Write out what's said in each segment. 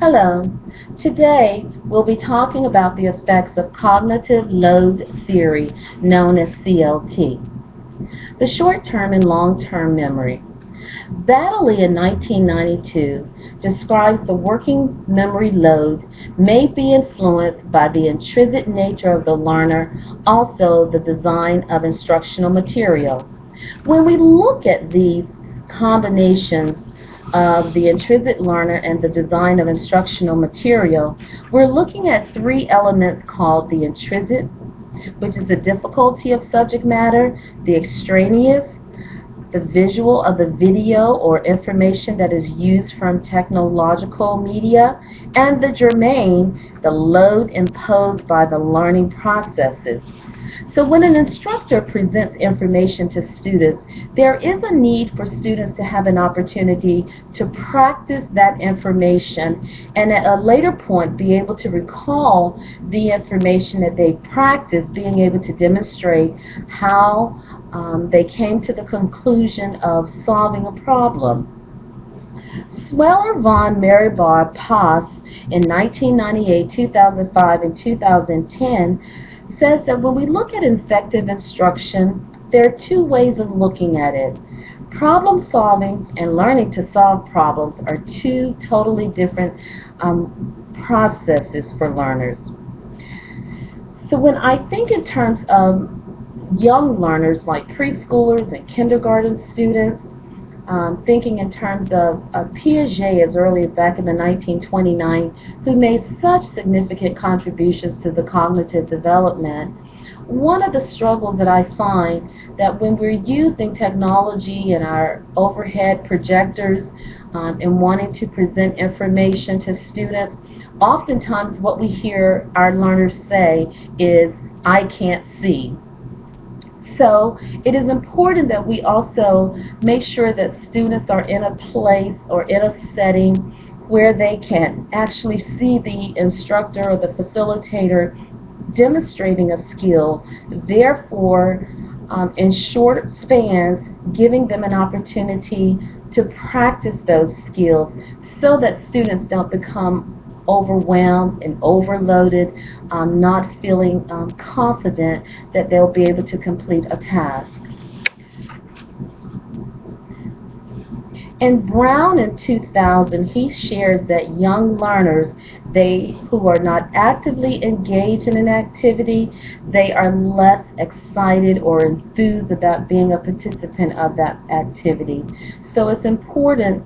Hello. Today we'll be talking about the effects of cognitive load theory, known as CLT. The short-term and long-term memory. Baddeley in 1992 describes the working memory load may be influenced by the intrinsic nature of the learner, also the design of instructional material. When we look at these combinations of the intrinsic learner and the design of instructional material, we're looking at three elements called the intrinsic, which is the difficulty of subject matter, the extraneous, the visual of the video or information that is used from technological media, and the germane, the load imposed by the learning processes. So when an instructor presents information to students, there is a need for students to have an opportunity to practice that information and at a later point be able to recall the information that they practiced, being able to demonstrate how they came to the conclusion of solving a problem. Sweller, von Maribor, Poss in 1998, 2005, and 2010 says that when we look at effective instruction, there are two ways of looking at it. Problem solving and learning to solve problems are two totally different processes for learners. So when I think in terms of young learners like preschoolers and kindergarten students, thinking in terms of Piaget as early as back in the 1929, who made such significant contributions to the cognitive development. One of the struggles that I find that when we're using technology and our overhead projectors and wanting to present information to students, oftentimes what we hear our learners say is, "I can't see." So it is important that we also make sure that students are in a place or in a setting where they can actually see the instructor or the facilitator demonstrating a skill, therefore in short spans giving them an opportunity to practice those skills so that students don't become overwhelmed and overloaded, not feeling confident that they'll be able to complete a task. In Brown in 2000, he shares that young learners, who are not actively engaged in an activity, they are less excited or enthused about being a participant of that activity. So it's important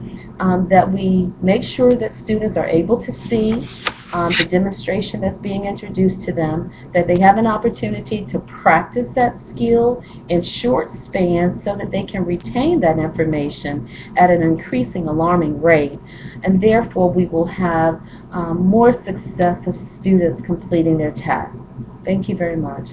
that we make sure that students are able to see the demonstration that's being introduced to them, that they have an opportunity to practice that skill in short spans so that they can retain that information at an increasing alarming rate, and therefore we will have more success of students completing their tasks. Thank you very much.